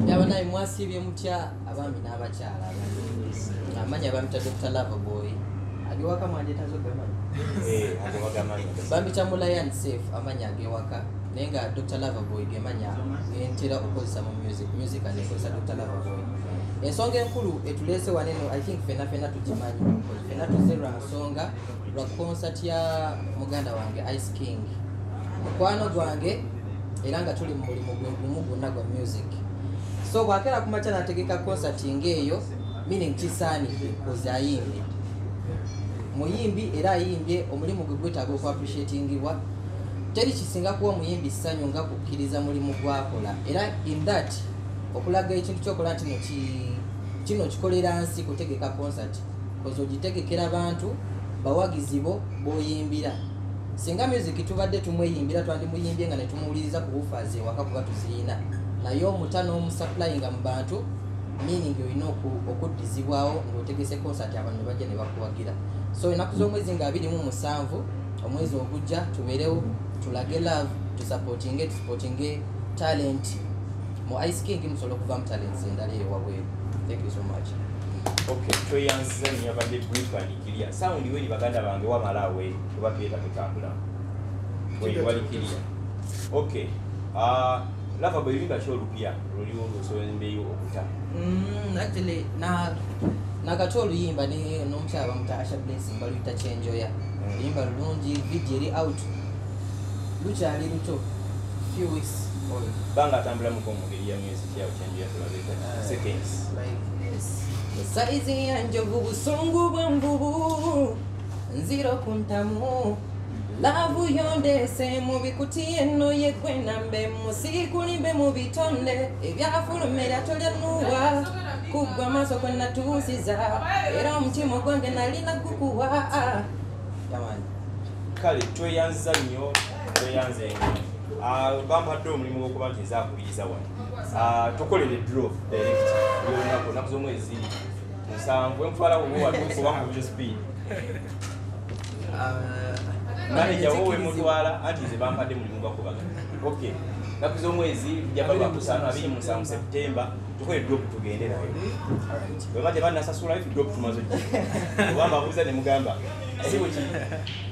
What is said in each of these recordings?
yaba naye mwasibye mutya abami n'abakyala amanya bamita Dr. Loverboy agewaka mwanje tazogamanyi agobagamanya bambita Mulayan Safe amanya agewaka naye nga Dr. Loverboy gemanya entera okukozesa mu music anekozesa Dr. Loverboy. Ensonga enkulu etuleese waneno I think fena tugimanyi fena tuze lwa nsonga lwa concert ya muganda wange Ice King mukwano gwange era nga tuli mu mulimu gumu gwonna gwa music. So bwakera kumacha nategeka concert ngeyo meaning kisaanidde kozayimbi muyimbi era ayimbye omulimu gwe gwetaaga oku appreciatingibwa teri kisinga kuwa muyimbi ssanyu nga kukkiriza mulimu gwakola era in that okulaga ekintu kyokola nti kino kikolera nsi kutegeka concert kozo gitegekera abantu bawagizibo boyimbira singa music tubadde tumweyimbira twandi muyimbye nga netumuwuliriza ku bufazi waka kuba tuzirina naye omutano omusupplyinga mu bantu meaning olina okuddizibwawo ng'otegese concert abantu bajja ne bakuwagira. So ennaku z'omwezi nga 27 omwezi ogujja tubeerewo tulage love tusportinge talent mu Ice King musobola okuva mu talents endala ewabweru. Thank you so much. Okay, tweyanza nyabadde briefly sound we baganda bange wamalawe tubapeta mukambula wali kilia. Okay, Loverboy linga show lupia luliwo lusoembeyo okuta actually na katolu yimba ni nomukyaba mutasha blessing baluyita change ya yimba lulungi video eri out lukyali luto few weeks old banga atambula muko mugeri ya music ya change ya tulabeka seconds like yes saizi ya njovu busungu bwambubu nziro kuntamu lavu yonde se mubikutie no yekwenambe musikulimbe mubitonde ebyafulumira tolyanuwa kugwa maso kwena tusiza era omutima gwange nalina gukuwa yamani kale tweyanza nnyo tweyanze bampadde omulimu gwokuba nti nzakubiriza wano tukolere draw direct yonako naku z'omwezi 7 emutwala watukuba mu speed manager wowe mutwala anti ze bampadde mulimu gwakubaga. Okay, naku z'omwezi jababa kusana 27 September tukole drop tugende nayo. Bwebate bana sasula ifu drop tumazo wamba buza ne mugamba sibo ki.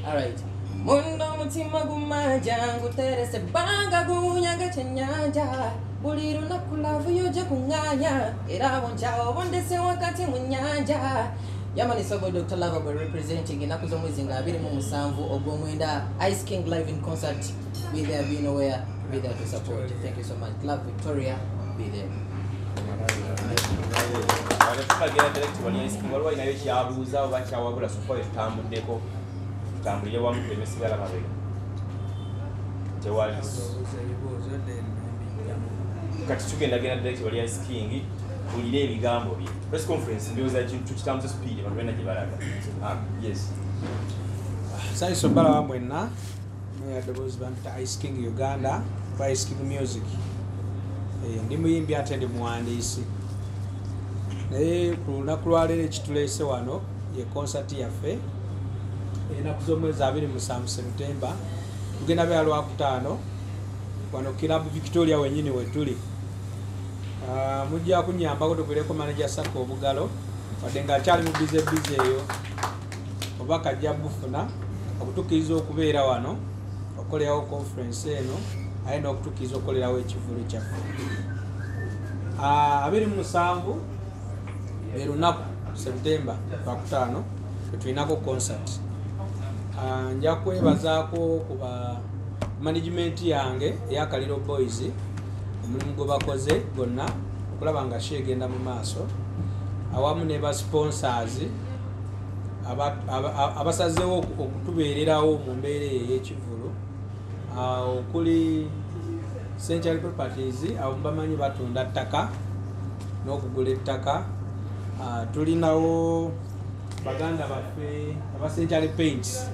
Alright, mundo mutima gumaja nguterese banga gunyanga chenyanja buliru nakulavu yoje kunganya era bonjao bondese wakati munyanja. Yamani Sobo Dr. Loverboy representing in Akuzomwezi nga 27 ogwomwenda Ice King live in concert. Be there, be nowhere, be there to support. Thank you so much. Club Victoria, be there. Tugenda direct wali Ice King walwa inayo kyabuuza oba kyawabula support tutambuddeko tutambulire wamu twemesigala mabega tewali kati tugenda direct wali Ice King ulire ebigambo bye press conference ndioza kintu kitamu speed abantu bena gibalaga. Yes sai sobala wamwenna me adobozi bamita Ice King Uganda kwa Ice King Music ndi muyimbi ate ndi muwandiisi naye ku lunaku lwaleero ekituleese wano ye concert yaffe ennaku z'omwezi 27 September tugenda beera lwakutaano wano Club Victoria wenyini wetuli. Mujja kunyambako tukuleko manager Sako Obugalo wadde nga akyali mu bize eyo oba kajja bufuna okutukkiriza okubeera wano okukolerawo conference eno aye n'okutukkiriza okukolerawo ekivulu kyaffe 27 lunaku September lwakutaano tulinako concert. Nja kwebazaako kuba management yange eyakaliro boys omulimu gwe bakoze gonna okulaba nga kyegenda mu maaso awamu ne ba sponsors abasazeewo okutubeererawo mu mbeera ey'ekivulu okuli Century Properties abo bamanyi batunda ttaka n'okugula ettaka. Tulinawo baganda baffe aba Century Paints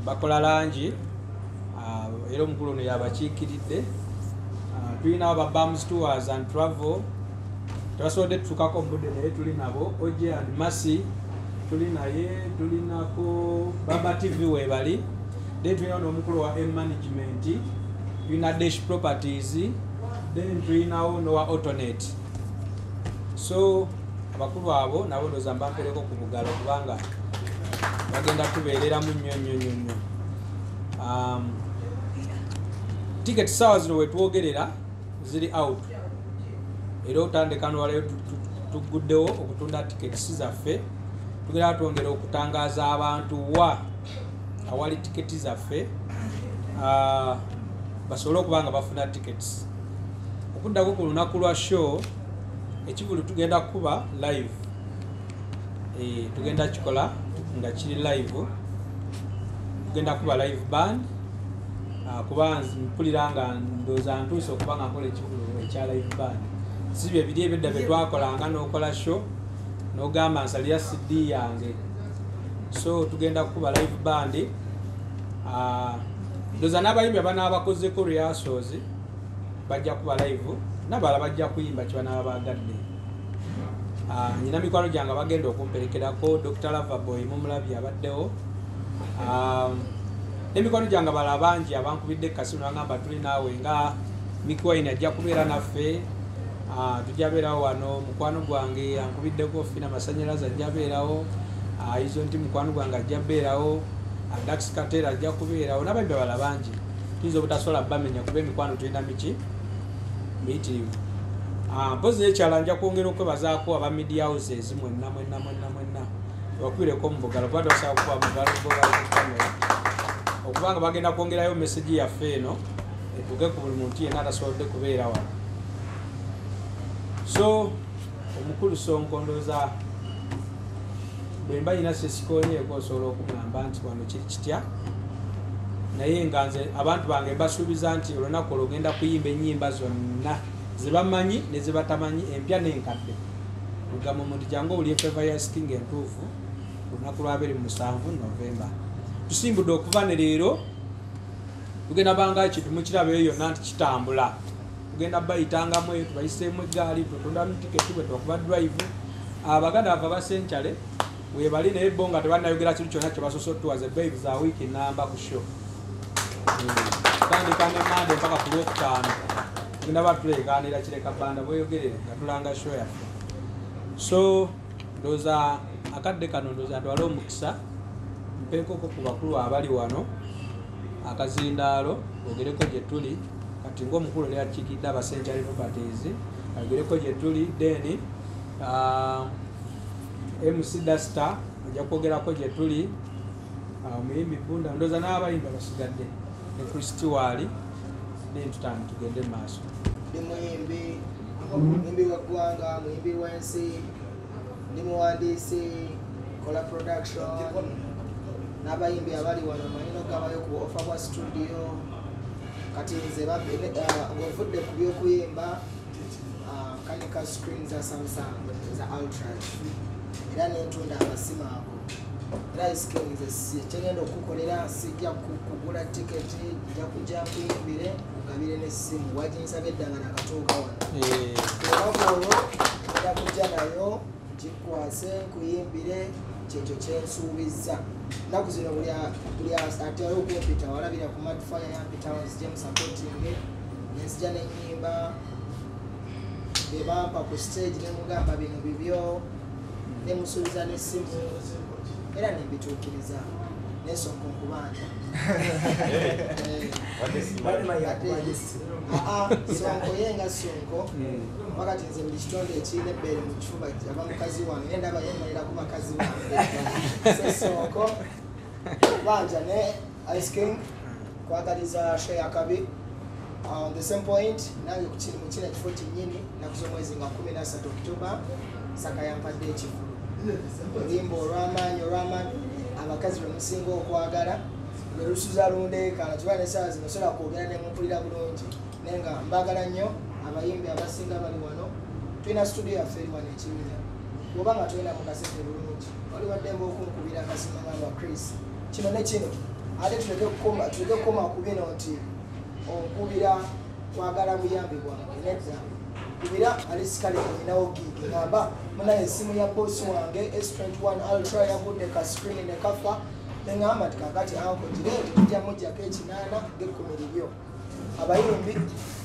bakola langi era omukulu ono yabakiikiridde. Tulina aba Bams Tours and Travel twasobodde tutukako mbudde naye tuli nabo Oje and Mercy tuli naye tulinako Baba TV webali then tulina n'omukulu wa M Management tulina Dash Properties then tulinawo nowa Autonet. So abakulu abo nabo ndoza mbampereko ku bugalo kubanga bagenda kubeereramu nnyo. Ticket sawa zino wetwogerera ziri out. Era otandika nowaleyo tuguddewo okutunda tickets zaffe. Tugenda twongera okutangaza abantu awali tickets zaffe basobole okubanga bafuna tickets. Okuddako ku lunaku lwa show ekivulu tugenda kuba live. Tugenda kikola nga kiri live. Tugenda kuba live band. Kuba mpulira nga ndooza ntuuse okuba nga nkola ekivulu ekya live band. Sibye biri ebidda bye twakolanga n'okola show n'ogamba nsalira CD yange. So tugenda kuba live band. Ndooza n'abayimbi abanaabakozeko rehearsals bajja kuba live. Nabala bajja kuyimba kibanaaba bagadde. Nyina mikwano gyange bagenda okumperekerako Dr. Loverboy mumulabye abaddewo. N'emikwano gyange balala bangi abankubidde kasino bangamba tuli naawe nga Mikwaine ajja kubeera naffe. Tujja beerawo wano mukwano gwange ankubiddeko Fina Masanyalaze ajja beerawo. Izo nti mukwano gwange ajja beerawo. Dax Katera ajja kubeerawo n'abayimbi balala bangi. Tuyinza obutasobola bamenya kuba emikwano tulina miki miyitirivu. Mpozi ekyala nja kwongera okwebazaako aba media houses mwenna. Bakubireko mu bugalo kuba tosobola kuba mugalo ku kamera. Okubanga bagenda kwongerayo message yaffe eno etuuke ku buli muntu yenna atasobodde kubeera wano. So omukulu Sonko ndooza bwe mba nyina sesikoonyeeko osobola okugamba nti wano kiri kitya. Naye nga nze abantu bange basuubiza nti olunaku olwo ogenda kuyimba ennyimba zonna ze bamanyi ne ze batamanyi empya n'enkadde. Lugamba omuntu jangu owulye Favour ya Asking entuufu olunaku lwa 27 November. Tusimbudde okuva ne leero tugenda banga ekintu mukirabeyo yonna nti kitambula. Tugenda bayitangamu eyo tubayiseemu eggaali tutundamu tiketi bwe tubakuba drive. Abaganda bava basenkyale webali naye bo nga tebanayogera kintu kyonna kye basoose otuwaze babe za wiiki namba ku show. Tandika ne Monday mpaka ku Lwokutaano tugenda batuleekaanira kireka bbanda bweyogerere nga tulanga show yaffe. So ndooza akadde kano ndooza ntwale omukisa mpeekoko ku bakulu abali wano akazindaalo ogereko gye tuli kati ng'omukulu oli akiikidde abasenkyale properties agereko gye tuli then MC Dasta ajja kwogerako gye tuli omuyimbi Bunda ndooza n'abayimbi abasigadde ne Kristiwali then tutandika tugende mu maaso. Ndi muyimbi w'eggwanga, muyimbi w'ensi, ndi muwandiisi, kola production n'abayimbi abali wano manyi gabayo ku offer bwa studio. Kati nze ng'ovudde ku by'okuyimba kanika screen za Samsung za Ultra era n'entunda amasimu ago. Era Asking nze kyengenda okukolera sijja kugula tiketi, nja kujja nkuyimbire nkugabire n'essimu waginsabye eddanga nakatuuka wano. Olunaku olwo era kujja nayo gikwase nkuyimbire kyekyo kyensuubizza. Ennaku zino buli atera okumpita walabira ku Madfire yampitawo nzija musapotinge nenzija n'ennyimba be bampa ku stage ne mugamba bino bibyo ne musuubiza n'essimu era nembituukiriza n'ensonga okubanja. Sonko yenga Sonko wakati nze buli kitonde ekirina ebbeere mu kifuba aba mukazi wange naye ndaba yemalira ku bakazi wange. Sonko banja ne Asking kwagaliza show ya kabi. On the same point nange mu kino ekifo kinnyini naku z'omwezi nga 13 October Saka yampadde ekivulu. Oluyimba olw'amaanyi abakazi lwe musinga okwagala lwe lusuza lundeekaana kiba n'essaawa zino sobola kwogera ne mumpulira bulungi naye nga mbaagala nnyo abayimbi abasinga bali wano. Tulina studio yaffe eri wano ekibinya bw'oba nga tulina mu kasente bulungi wali waddemba okunkubira akasima ng'aba Chris kino ne kino ate tuleke kukoma ku bino nti onkubira kwagala buyambi bwange nedda kubira alisikale ninawo gigi ngamba munaye essimu ya boss wange S21 Ultra yagudde ka screen ne kafa neŋŋamba nti kakati anko gireti tujja mujjako ekinaana ng'ekkumi libyo abayimbi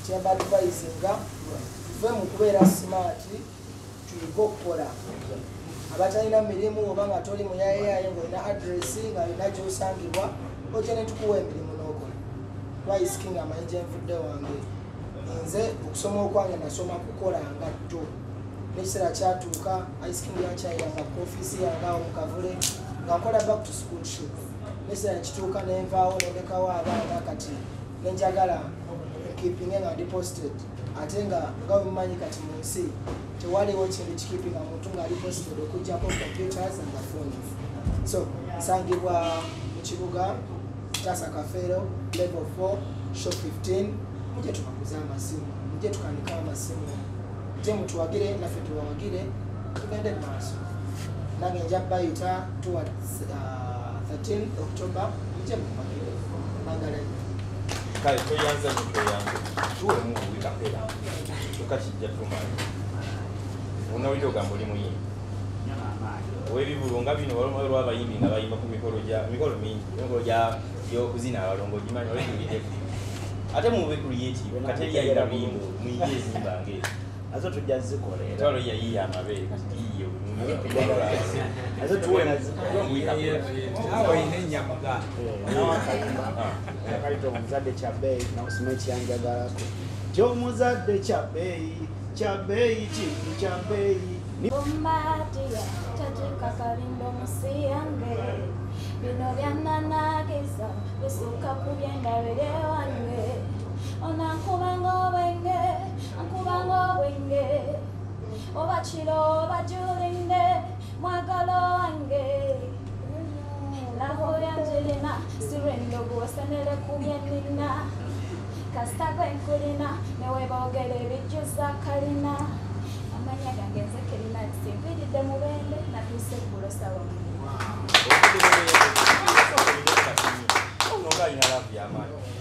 kyemba advisinga tuve mu kubeera smart tuyige okukola abatalina mirimu oba nga toli muyayaye ng'olina adresi nga olina gyosangibwa ojja ne tukuwa emirimu n'okola twaisking amanyi gye nvudde wange nze okusoma okwange nasoma kukola nga tto n'ekiseera kyatuuka isking yankyayiranga ku ofiisi yange awo mu Kavule nga nkola back to school shop n'ekiseera nekituuka nenvaawo nendekawo abaana kati nenjagala nkipinge nga ndi posted ate nga wemumanyi kati mu nsi tewaliwo kintu kikipinga muntu ngaali posted okugjako computers and phones so nsangibwa mu kibuga Tasa Kafeero level 4 shop 15 mujje tubaguze amasimu mujje tukandika amasimu mujje mutuwagire naffe tuwawagire tugende maaso nange nja bayita towards 13 October mujje mukubagire nagala kale toyanza tutoyanze tuwemu wikapera tukakijja tumanyi unawulira ogamba oli muyimbi ow'ebibulunga bino waliwo lw'abayimbi nga bayimba ku mikolo mingi emikolo gy'okuzina abalongo gimanyi olengireko ate mube creative kateri yayira luyimbo muyige ezimba ng'ezo nazo tujja zikolera etwalo yayiye amabeere kati yiye kaita omuzadde kyabbeeyi nakusoma ekyanjagalako kyomuzadde kyabbeeyi kintu kyabbeeyi Bombadia, tatika kalindo musiyange bino byananagiza bisuka kubyenda bere wange onakubanga obwenge obakiro obajulinde mwagalo wange lavo yanjelina sirendo gwosenere kubyenina kasita gwenkulina newebogere bijjuza kalina amanya gange nzekerina simpiridde mubende natuse kulosa wamu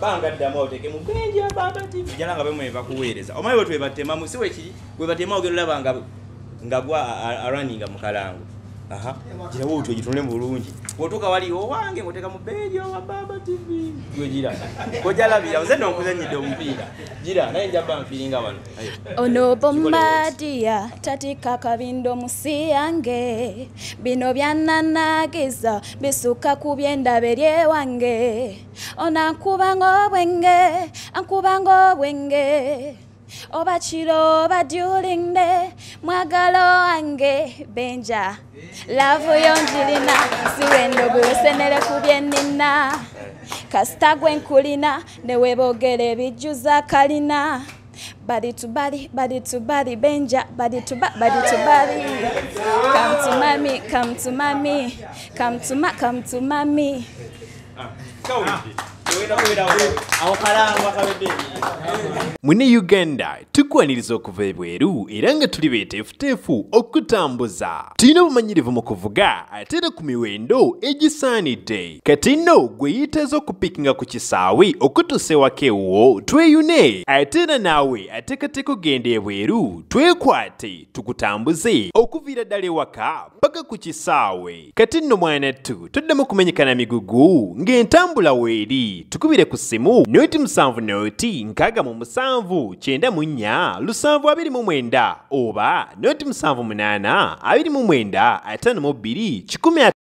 bangaddamu oteke mubenja baba TV jala nga bemwe bakuweereza omaye bwe twebatema musiwe ki bwe batema ogerulaba nga gwa araninga mukalango aha jira wo otwe gitunne bulungi wotoka wali owange ngoteka mubenja wa baba TV gwe jira ko jalabira nze nokuzanyidde omupiira jira naye njaba mfiringa wano ono bombadia tatika kabindo musiyange bino byananagiza bisuka kubyenda berye wange onankubanga obwenge obakiro badyulinde mwagalo wange benja lavu yonjilina siwendo gwesenere kubyenina kasita gwenkulina newebogere bijjuza kalina body to body benja body to body come to mommy Mune Uganda tukwaniriza okuva ebweru era nga tuli beteefuteefu okutambuza. Tulina obumanyirivu mu kuvuga ate era ku miwendo egisaanidde. Kati nno gwe yeetaaza okupikinga ku kisaawe okutuusa ewaka ewuwo tweyune ate era naawe ateekateeka okugenda ebweru twekwate tukutambuze okuviira ddala ewaka paka ku kisaawe. Kati nno mwanattu toddamu kumenyekana migugu ng'entambula weeri tukubire ku ssimu noti 7 noti 679 729 oba noti 78 29 52 1